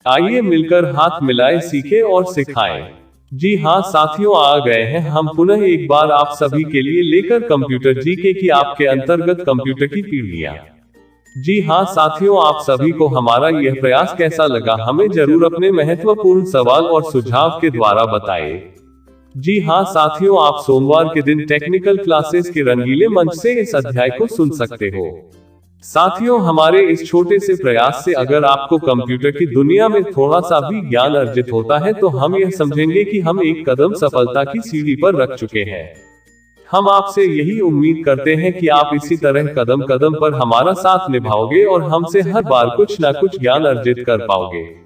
आइए मिलकर हाथ मिलाए सीखे और सिखाएं। जी हाँ साथियों, आ गए हैं हम पुनः एक बार आप सभी के लिए लेकर कंप्यूटर जीके की आपके अंतर्गत कंप्यूटर की पीढ़ियां। जी हाँ साथियों, आप सभी को हमारा यह प्रयास कैसा लगा हमें जरूर अपने महत्वपूर्ण सवाल और सुझाव के द्वारा बताएं। जी हाँ साथियों, आप सोमवार के दिन टेक्निकल क्लासेस के रंगीले मंच से इस अध्याय को सुन सकते हो। साथियों, हमारे इस छोटे से प्रयास से अगर आपको कंप्यूटर की दुनिया में थोड़ा सा भी ज्ञान अर्जित होता है तो हम यह समझेंगे कि हम एक कदम सफलता की सीढ़ी पर रख चुके हैं। हम आपसे यही उम्मीद करते हैं कि आप इसी तरह कदम कदम पर हमारा साथ निभाओगे और हमसे हर बार कुछ न कुछ ज्ञान अर्जित कर पाओगे।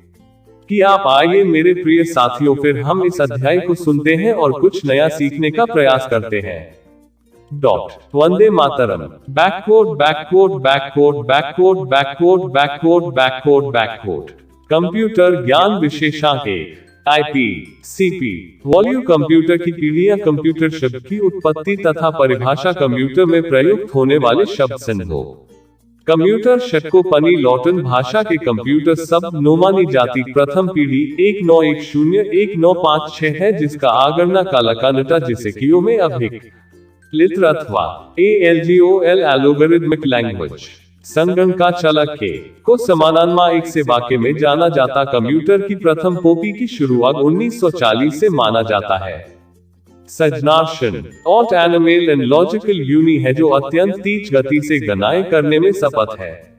कि आप आइए मेरे प्रिय साथियों, फिर हम इस अध्याय को सुनते हैं और कुछ नया सीखने का प्रयास करते हैं। Vande Mataram. Backward backward backward backward backward backward backward backward. Computer ज्ञान विशेषांक आईपी सीपी वॉल्यूम। कंप्यूटर की पीढ़ियां कंप्यूटर शब्द की उत्पत्ति तथा परिभाषा कंप्यूटर में प्रयुक्त होने वाले शब्द संघों। कंप्यूटर षटकोपनी लॉटन भाषा के कंप्यूटर शब्द नो मानी जाती प्रथम पीढ़ी 1910-1956 है, जिसका आगणना कालकानटा जिसे कियो में अभिक लित्र अथवा ALGOL एलोगरिथमिक लैंग्वेज संगणका चालक के को समानान्मा एक से वाक्य में जाना जाता। कंप्यूटर की प्रथम कॉपी की शुरुआत 1940 से माना जाता है। सृजनार्शन ऑट एनिमल एंड लॉजिकल यूनि है जो अत्यंत तेज गति से गणनाएं करने में सफल है।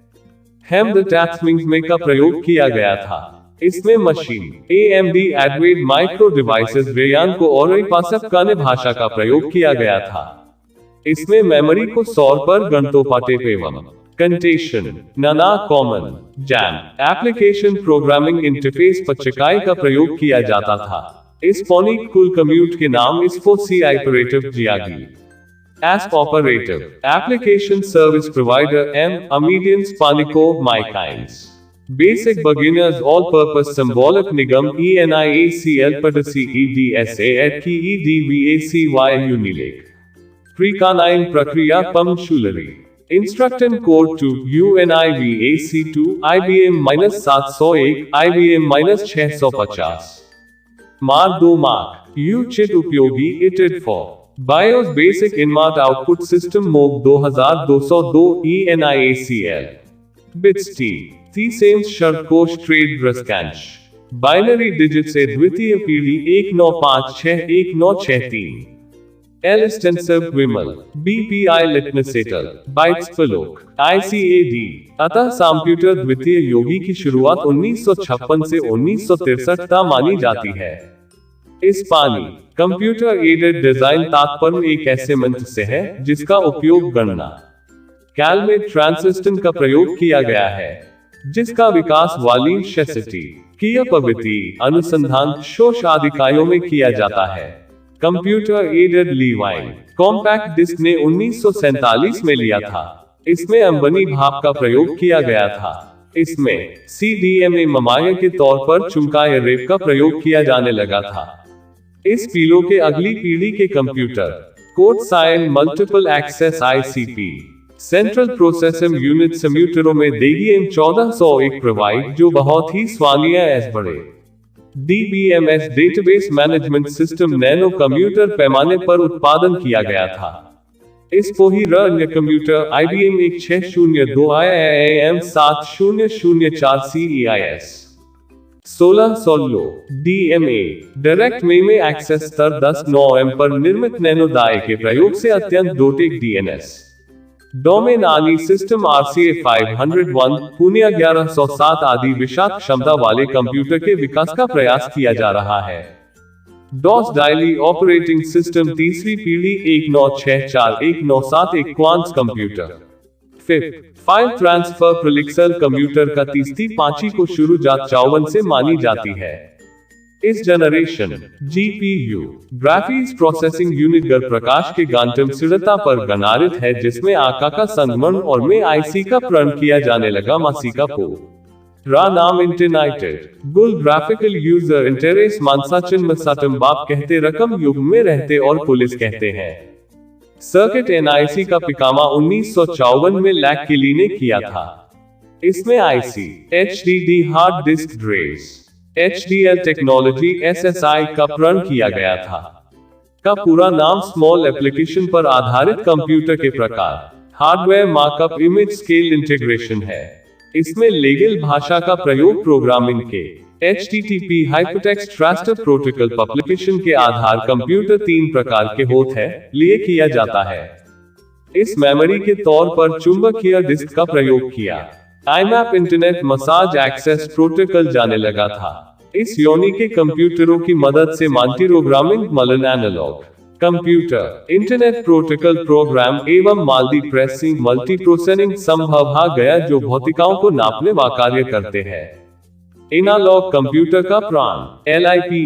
हेम्ड टैथमिंग में का प्रयोग किया गया था। इसमें मशीन AMD एडवेड माइक्रो डिवाइसेस रेयान को और पासककाने भाषा का प्रयोग किया गया था। इसमें मेमोरी को सौर पर गणतोपाटेप एवं कंटेशन नाना कॉमन जैम एप्लीकेशन प्रोग्रामिंग इंटरफेस पच्चकाई का प्रयोग किया जाता था। इस फोनिक कुल कम्यूट के नाम इस फोसी ऑपरेटिव जियागी एस operative application service provider M अमीडियंस पानिको माइकाइंस basic beginners all purpose symbolic निगम ENIACL पटसी EDSA एट की EDVACY यूनिलेक प्रीकानाइन प्रक्रिया पंशुलरी इंस्ट्रक्टन कोड टू UNIVAC2 IBM-701 IBM-650 Mark 2 Mark यू चिट उपयोगी इटेड फॉर बायोस बेसिक इनमार्ट आउटपुट सिस्टम मोग 2202 ENIACL बिट्स टी सेम्स शर्तकोश ट्रेड ब्रस्कैंश बाइनरी डिजिट से द्वितीय पीढ़ी 1956-1963 L extensive विमल BPI लिटनेसेटल बाइट्स फलोक ICAD। अतः कंप्यूटर द्वितीय योगी की शुरुआत 1956 से 1963 तक मानी जाती है। इस पानी कंप्यूटर एडेड डिजाइन तात्पर्य एक ऐसे मंत्र से है जिसका उपयोग गणना कैल में ट्रांसिस्टर का प्रयोग किया गया है, जिसका विकास वाली शेसिटी कियापविति अनुसंधान शोष आदि इकाइयों में किया जाता है। कंप्यूटर एडेड लीवाइन कॉम्पैक्ट डिस्क ने 1947 में लिया था। इसमें अंबनी भाप का प्रयोग किया गया था। इसमें CDMA ममाया के तौर पर चुमकाए रेप का प्रयोग किया जाने लगा था। इस पीलो के अगली पीढ़ी के computer code sign multiple access ICP central processing unit कंप्यूटरों में DGM 1401 प्रोवाइड जो बहुत ही स्वानिया एस बड़े DBMS database management system nano computer पैमाने पर उत्पादन किया गया था। इस पोही अन्य computer IBM 1602 IIM 7004 CEIS 1616 DMA direct में एक्सेस स्तर 10 पर निर्मित नैनो दाए के प्रयोग से अत्यंत दोटेक DNS डोमेन आनी सिस्टम RCA 501 पुणे 1107 आदि विशाल क्षमता वाले कंप्यूटर के विकास का प्रयास किया जा रहा है। डॉस डायली ऑपरेटिंग सिस्टम तीसरी पीढ़ी 1964-1971 क्वांट्स कंप्यूटर। फिफ्थ फाइल ट्रांसफर प्रिलिक्सल कंप्यूटर का तीसरी पांची को शुरुआत 54 से मानी जाती है। इस generation GPU graphics processing unit गर प्रकाश के गांटम सिड़ता पर गणारित है, जिसमें आका का संगमन और में IC का प्रण किया जाने लगा मासिका पो रा नाम इंटरनाइटेड गुल ग्राफिकल यूजर इंटरेस मानसाचन मसाटम बाप कहते रकम युग में रहते और पुलिस कहते हैं। सर्किट NIC का पिकामा 1954 में लैक किली ने किया था। इसमें IC, HDD hard disk drives, HDL technology SSI का प्रण किया गया था। का पूरा नाम स्मॉल एप्लीकेशन पर आधारित कंप्यूटर के प्रकार, hardware markup image scale integration है। इसमें लीगल भाषा का प्रयोग प्रोग्रामिंग के HTTP hypertext transfer protocol publication के आधार कंप्यूटर 3 प्रकार के होते हैं लिए किया जाता है। इस मेमोरी के तौर पर चुंबकीय डिस्क का प्रयोग किया। IMAP internet message access protocol जाने लगा था। इस योनि के कंप्यूटरों की मदद से मल्टीप्रोग्रामिंग मलन analog computer internet protocol program एवं मल्टीप्रोसेसिंग मल्टीप्रोसेसिंग संभव हो गया जो भौतिकाओं को नापने व कार्य करते हैं। एनालॉग कंप्यूटर का प्राण LIPE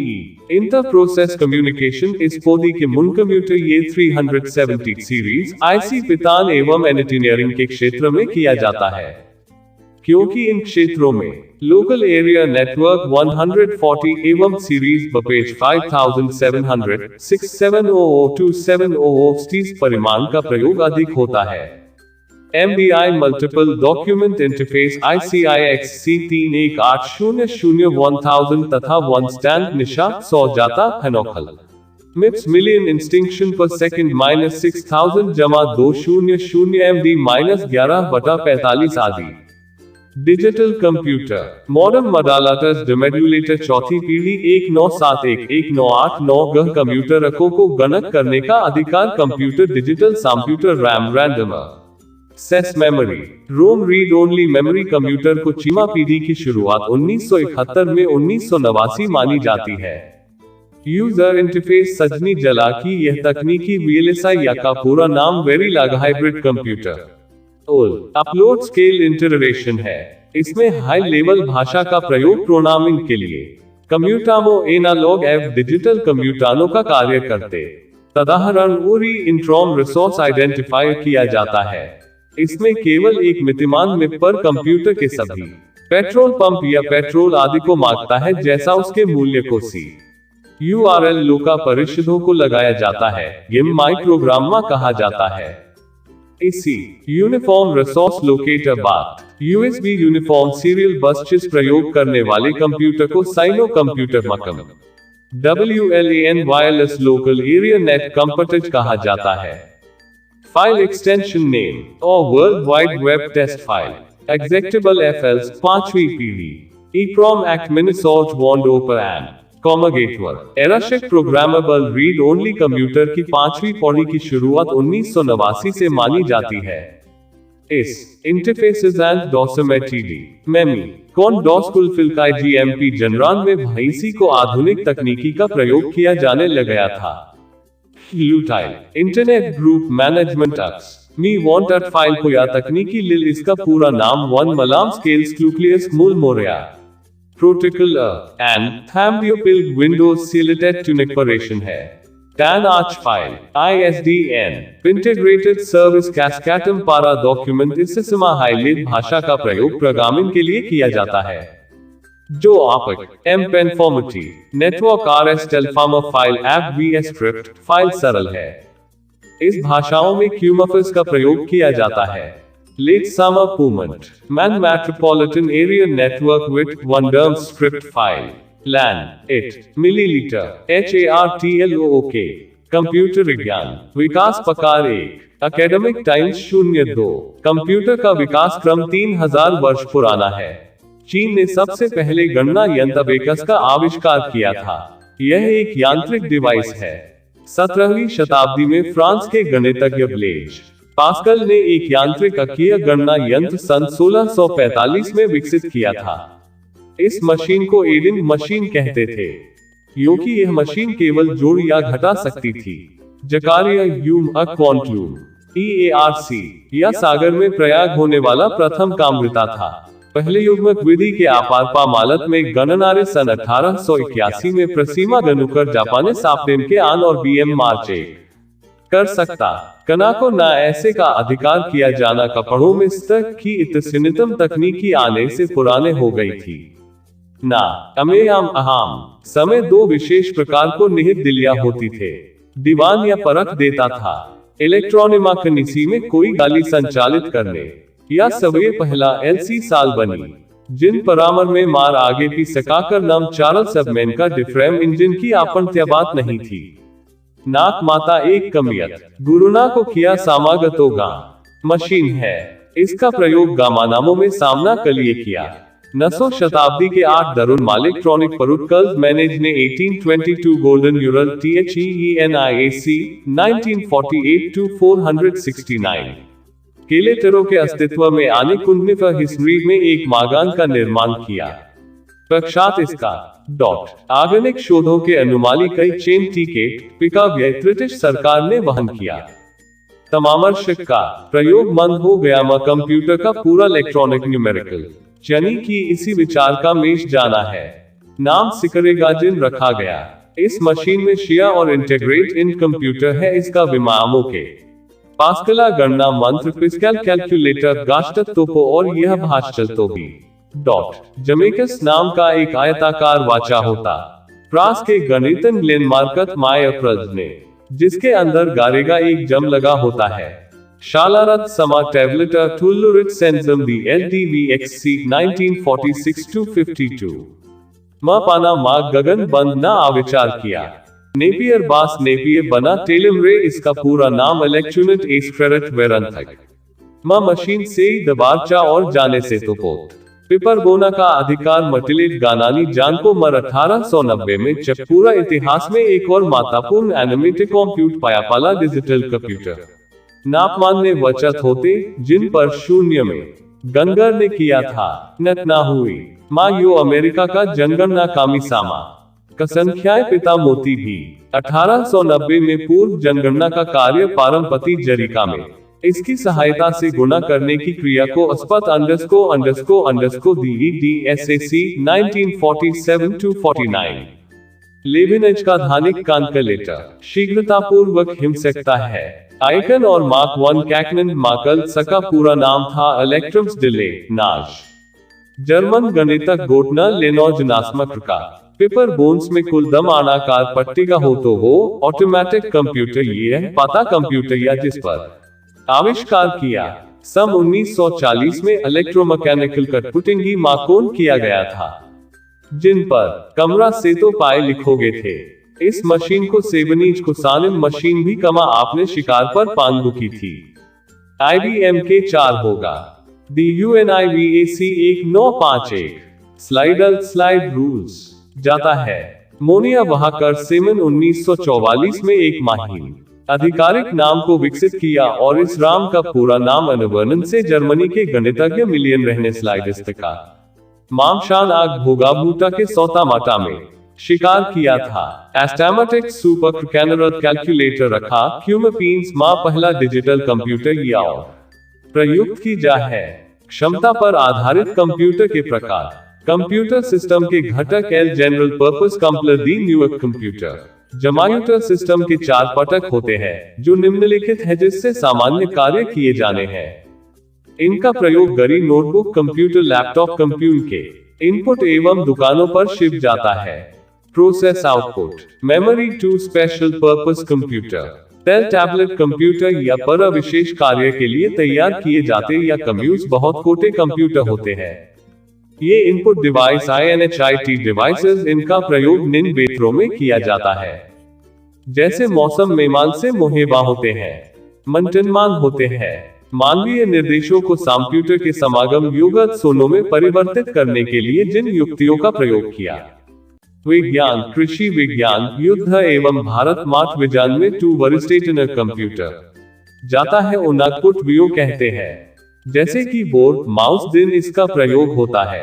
इंटर प्रोसेस कम्युनिकेशन इस पौधे के मुन कंप्यूटर ये 370 सीरीज IC पितान एवं इंजीनियरिंग के क्षेत्र में किया जाता है, क्योंकि इन क्षेत्रों में लोकल एरिया नेटवर्क 140 एवं सीरीज बपेज 5700 67002700 परिमाण का परिमाण का अधिक होता है। MBI multiple document interface ICIX-C31800 तथा 1 स्टैंड निशा 100 जाता हनोखल MIPS मिलियन इंस्टिंक्शन पर सेकंड -6000 जमा 200 MD -11/45 आदि। डिजिटल कंप्यूटर मॉडर्न मॉडलाटस डिमोडुलेटर चौथी पीढ़ी 1971-1989 गह कंप्यूटर रखों को गणक करने का अधिकार computer digital computer RAM random access memory ROM read only memory computer को चीमा पीढ़ी की शुरुआत 1971 में 1989 मानी जाती है। यूजर इंटरफेस सजनी जला की यह तकनीकी VLSI या का पूरा नाम very large hybrid computer upload scale integration है। इसमें हाई लेवल भाषा का प्रयोग प्रोग्रामिंग के लिए कंप्यूटामो एनालॉग एवं डिजिटल कंप्यूटानों का कार्य करते तदाहरण उरी इंट्रॉन रिसोर्स आइडेंटिफाई किया जाता है। इसमें केवल एक मितिमान मिप पर कंप्यूटर के सभी पेट्रोल पंप या पेट्रोल आदि को मांगता है जैसा उसके मूल्य को URL लोका परिषदों को लगाया जाता है। ये माइक्रोग्रामा कहा जाता है। इसी यूनिफॉर्म रिसोर्स लोकेटर बात USB uniform serial bus chip प्रयोग करने वाले कंप्यूटर को साइनो कंप्यूटर मकम WLAN wireless local area net computer कहा जाता है। फाइल एक्सटेंशन नेम और world wide web text file executable FLs 5वीं पीढ़ी EEPROM एक्ट मिनिसॉर्ट वॉन्ड ओपन कॉमगेटवर एराशेक प्रोग्रामेबल रीड ओनली कंप्यूटर की 5वीं पौड़ी की शुरुआत 1989 से मानी जाती है। इस इंटरफेसेस एंड डॉसमेटीडी मेमी कौन डॉस कुलफिल का GMP जनरान में भाईसी को आधुनिक तकनीकी का प्रयोग किया जाने लगा था। ल्यूटाइल इंटरनेट ग्रुप मैनेजमेंट अक्स मी वांट फाइल को या तकनीकी लिल इसका पूरा नाम 1 मलाम स्केल्स न्यूक्लियस मूल मोरिया प्रोटोकॉल एंड थैम्बियोपिल विंडोज सिलेटेड टूनिकपरेशन है। टैन आर्च फाइल ISDN इंटीग्रेटेड सर्विस कैस्केटम पारा डॉक्यूमेंट इससे हाईलाइट भाषा का प्रयोग प्रोग्रामिंग के लिए किया जाता है जो आपक एमपेनफॉर्मिटी नेटवर्क RS टेलफार्मा file app VS script file सरल है। इस भाषाओं में क्यूमफस का प्रयोग किया जाता है। लेट सामा पूमेंट MAN metropolitan area network with वनडर्म स्क्रिप्ट फाइल LAN 8 मिलीलीटर HARTLOOK कंप्यूटर विज्ञान विकास प्रकार 1 एकेडमिक टाइम्स 02 कंप्यूटर का विकास क्रम 3000 वर्ष पुराना है। चीन ने सबसे पहले गणना यंत्र अबेकस का आविष्कार किया था। यह एक यांत्रिक डिवाइस है। 17वीं शताब्दी में फ्रांस के गणितज्ञ ब्लेज पास्कल ने एक यांत्रिक अकीय गणना यंत्र सन 1645 में विकसित किया था। इस मशीन को एडिंग मशीन कहते थे, क्योंकि यह मशीन केवल जोड़ या घटा सकती थी। जकारिया ह्यूम क्वांटम EARC या सागर में प्रयाग होने वाला प्रथम कामृता था। पहले युग्मक विधि के आपार पामालत में गणनारे सन 1881 में प्रसीमा गनुकर जापाने साप्टेम के आन और BM मार्च 1 कर सकता कना को ना ऐसे का अधिकार किया जाना कपड़ों में स्तर की इतनी तकनीकी आने से पुराने हो गई थी। ना अमेयाम अहाम समय 2 विशेष प्रकार को निहित दिलिया होती थे। दीवान या परख देता था। इलेक्ट्रॉनिमा कनीसी में कोई गाली संचालित करने या सवे पहला LC साल बनी, जिन परामर में मार आगे पी सकाकर नाम चार्ल्स सबमैन का डिफ्रेम इंजन की आपंत्य बात नहीं थी। नाक माता एक कमियत गुरुना को किया सामागतो गा मशीन है। इसका प्रयोग गामानामों में सामना कलिए किया। 9वीं शताब्दी के 8 दरुन मालिक्ट्रॉनिक परुटकल्स मैनेज ने 1822 गोल्डन यूरल THEENIAC 1948 to 469 केलेटरों के अस्तित्व में आने कुंडनिफ हिस्ट्री में एक मागान का निर्माण किया। पश्चात इसका आगनिक शोधों के अनुमाली कई चेन टिकेट पिका व्यय ब्रिटिश सरकार ने वहन किया। तमामर्शक का प्रयोग मंद हो गया म कंप्यूटर का पूरा इलेक्ट्रॉनिक न्यूमेरिकल यानी कि इसी विचार का मेष जाना है। नाम सिकरेगाजिन रखा गया। इस मशीन में शिया और इंटीग्रेट इन कंप्यूटर है। इसका विमामों के पास्कला गणना मंत्र पिस्कल कैलकुलेटर गाश्तत तोपो और यह भाषचल तो भी जमेकस नाम का एक आयताकार वाचा होता। प्रास के गणितन ग्लेन मार्कत मायप्रज ने जिसके अंदर गारेगा एक जम लगा होता है। शालारत समा टैबलेट टुल्लुरिट सेंसम दी LDVXC 1946 to 52 मा पाना मा गगन बंद ना आविचार किया। नेपियर बास नेपियर बना टेलम रे इसका पूरा नाम इलेक्ट्रॉनिक एस्क्रेट वेरंथक मा मशीन से दबारचा और जाने से तो पोत पिपरबोना का अधिकार मटिलेट गानानी जान को मर 1890 में जब पूरा इतिहास में एक और महत्वपूर्ण एनिमेटेड कंप्यूटर पाया पाला डिजिटल कंप्यूटर नापमान ने वचत होते जिन पर शून्य में गंगर ने किया था नत ना हुई माँ यो अमेरिका का जनगणना कामी सामा का संख्याएं पिता मोती भी 1890 में पूर्व जनगणना का कार्य पारंपति जरिका में इसकी सहायता से गुणा करने की क्रिया को अस्पत अंडरस्को DEDSAC 1947 to 49 लेविनेज का धानिक कैलकुलेटर शीघ्रतापूर्वक हिम सकता है। आइकन और मार्क 1 कैकनन माकल सका पूरा नाम था इलेक्ट्रम्स डिले नाश। जर्मन गणितक गोटना लेनोज नास्मक का पेपर बोन्स में कुल दम आनाकार पट्टिका हो तो वो ऑटोमेटिक कंप्यूटर ये है पता कंप्यूटर या जिस पर आविष्कार किया सन 1940 में इलेक्ट्रोमैकेनिकल कटपुटिंग ही माकोन किया गया था जिन पर कमरा से तो पाए लिखोगे थे। इस मशीन को सेवनीज को सानिम मशीन भी कमा आपने शिकार पर पानगु की थी। IBM के 4 होगा DUNIVAC 1951 स्लाइड रूल्स जाता है। मोनिया वहाकर सेमन 1944 में एक माहिम आधिकारिक नाम को विकसित किया और इस राम का पूरा नाम अनुवर्णन से जर्मनी के गणितज्ञ मिलियन रहने स्लाइडिस्ट का मामशान आग भोगाबूटा के सौतामाटा में शिकार किया था। एस्टैमेटिक सुपर कैनरल कैलकुलेटर रखा क्यूमपीन्स माँ पहला डिजिटल कंप्यूटर या और प्रयुक्त की जा है। क्षमता पर आधारित कंप्यूटर के प्रकार कंप्यूटर सिस्टम के घटक एल जनरल पर्पस कंप्यूटर दी न्यूयॉर्क कंप्यूटर जमायूटर सिस्टम के 4 पटक होते हैं जो निम्नलिखित है जिससे सामान्य कार्य किए जाने हैं। इनका प्रयोग गरी नोटबुक कंप्यूटर लैपटॉप कंप्यूटर के इनपुट एवं दुकानों पर शिप जाता है। Process output memory two special purpose computer टेल टैबलेट कंप्यूटर या पर विशेष कार्य के लिए तैयार किए जाते या कम्यूज बहुत कोटे कंप्यूटर होते हैं। ये इनपुट डिवाइस INHIT डिवाइसेस इनका प्रयोग निम्न क्षेत्रों में किया जाता है जैसे मौसम मेहमान से मुहेबा होते हैं मंटनमान होते हैं मानवीय निर्देशों को कंप्यूटर के समागम युगत सोनों में परिवर्तित करने के लिए जिन युक्तियों का प्रयोग किया। विज्ञान कृषि विज्ञान युद्ध एवं भारत माठ विज्ञान में 2 वरिष्ठ कंप्यूटर जाता है उन्नत व्यू कहते हैं जैसे कि बोर्ड माउस दिन इसका प्रयोग होता है।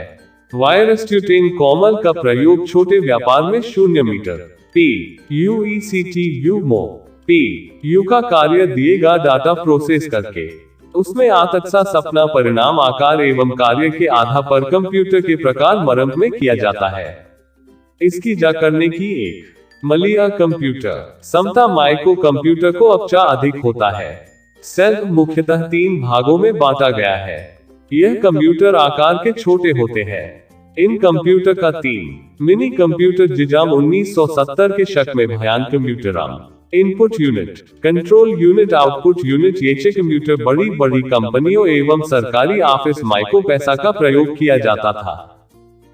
वायरस ट्यूटेन कोमल का प्रयोग छोटे व्यापार में 0 मीटर PUECT मो PU का कार्य दिएगा डाटा प्रोसेस करके उसमें आतक्सा सपना परिणाम आकार एवं कार्य के आधार पर कंप्यूटर के प्रकार मरम्मत में किया जाता है। इसकी जा करने की एक मलिया कंप्यूटर समता माइक्रो कंप्यूटर को अपचा अधिक होता है। सेल मुख्यतः 3 भागों में बांटा गया है। यह कंप्यूटर आकार के छोटे होते हैं। इन कंप्यूटर का 3 मिनी कंप्यूटर जिजाम 1970 के शक में भयान computer input unit, control unit, output unit. ये कंप्यूटर बड़ी बड़ी कंपनियों एवं सरकारी ऑफिस माइको पैसा का प्रयोग किया जाता था।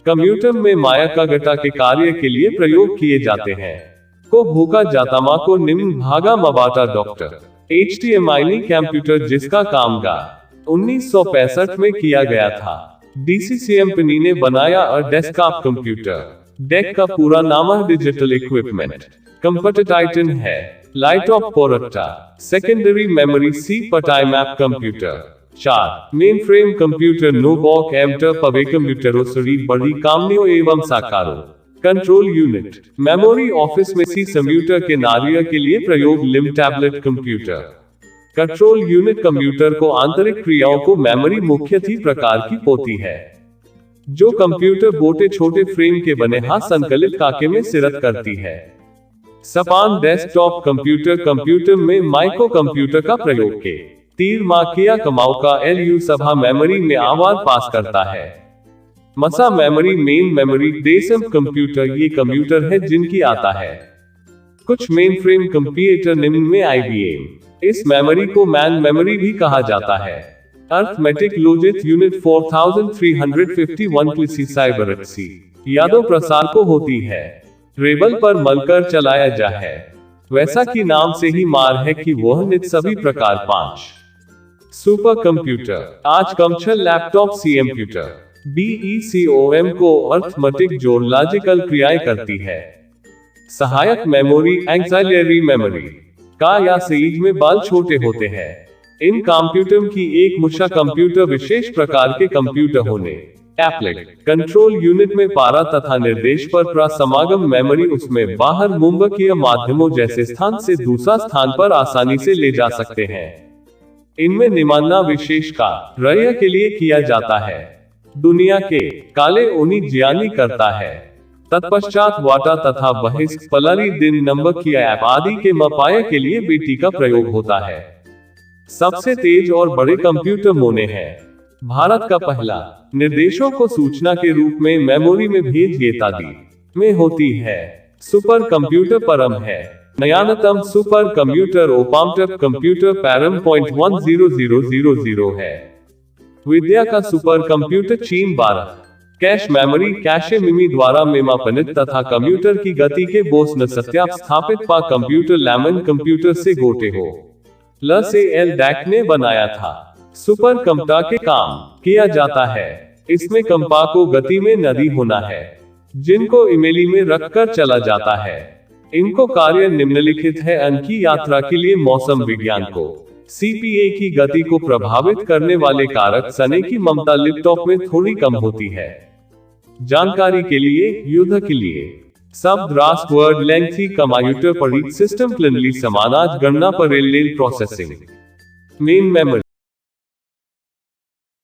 कंप्यूटर में माया का गटा के कार्य के लिए प्रयोग किए जाते हैं। को भूखा जातामा को निम्न भागा मबाटा डॉक्टर HTML कंप्यूटर जिसका कामगा 1965 में किया गया था। DCC कंपनी ने बनाया और डेस्कटॉप कंप्यूटर। डेक का पूरा नाम डिजिटल इक्विपमेंट कंप्यूटर टाइटन है। लाइट ऑफ पोरट्टा सेकेंडरी मेमोरी सी पटाई map computer. 4 mainframe computer नो बॉक एमटर पवे कंप्यूटरों सरी बड़ी कामनियों एवं साकारों। कंट्रोल यूनिट, मेमोरी ऑफिस में सी कंप्यूटर के नारिया के लिए प्रयोग लिम tablet computer. Control unit computer को आंतरिक क्रियाओं को मेमोरी मुख्यतः प्रकार की होती है जो कंप्यूटर बोटे छोटे फ्रेम के बने हाथ संकलित काके में सिरत करती है। सपान डेस्कटॉप कंप्यूटर, कंप्यूटर में माइक्रो कंप्यूटर का प्रयोग के तीर माकिया कमाओ का LU सभा मेमोरी में आवाज पास करता है। मसा मेमोरी, मेन मेमोरी, डेसम कंप्यूटर ये कंप्यूटर है जिनकी आता है। कुछ मेन फ्रेम कंप्यूटर निम्न में IBM। इस मेमोरी को मैन मेमोरी भी कहा जाता है। अर्थमेटिक लॉजिक यूनिट 4351 की साइबरक्सी यादों प्रसार को होती है। रेबल पर मलकर चलाया जा है। वैसा कि नाम से ही मार है कि वह नित सभी प्रकार 5 सुपर कंप्यूटर। आज कमर्शियल लैपटॉप सी कंप्यूटर BECOM को अर्थमेटिक जोड़ लॉजिकल क्रियाएं करती है। सहायक मेमोरी, एक्सिलरी मेमोरी का या सीज में बाल छोटे होते हैं। इन कंप्यूटर की एक मुशा कंप्यूटर विशेष प्रकार के कंप्यूटर होने। एप्लेट कंट्रोल यूनिट में पारा तथा निर्देश पर प्रसमागम मेमोरी उसमें बाहर मुंबकीय माध्यमों जैसे स्थान से दूसरा स्थान पर आसानी से ले जा सकते हैं। इनमें निमाना विशेष का रय के लिए किया जाता है। दुनिया के काले ऊनी जियानी करता है। तत्पश्चात वाटा तथा बहिष्क पलरी दिन नंबर की ऐप आदि के मपाया के लिए बीटी का प्रयोग होता है। सबसे तेज और बड़े कंप्यूटर मोने हैं। भारत का पहला निर्देशों को सूचना के रूप में मेमोरी में भेज गेतादी में होती है। सुपर कंप्यूटर परम है। नयानतम सुपर कंप्यूटर ओपामटप कंप्यूटर पैरम .10000 है। विद्या का सुपर कंप्यूटर चीन 12 कैश मेमोरी कैशे मिमी द्वारा मेमापनित तथा कंप्यूटर की गति के बोस न सत्यापित पा कंप्यूटर लैमन कंप्यूटर से गोटे हो ल से एल डैक ने बनाया था। सुपर कंप्यूटर के काम किया जाता है। इसमें कंपा को गति में नदी होना है जिनको इमेली में रखकर चला जाता है। इनको कार्य निम्नलिखित है। अनकी यात्रा के लिए मौसम विज्ञान को CPA की गति को प्रभावित करने वाले कारक सने की ममता लैपटॉप में थोड़ी कम होती है। जानकारी के लिए, युद्ध के लिए शब्द रास्ट वर्ड लेंथी कंप्यूटर पढ़ी सिस्टम क्लिनली समानाज गणना पर रेल प्रोसेसिंग मेन मेमोरी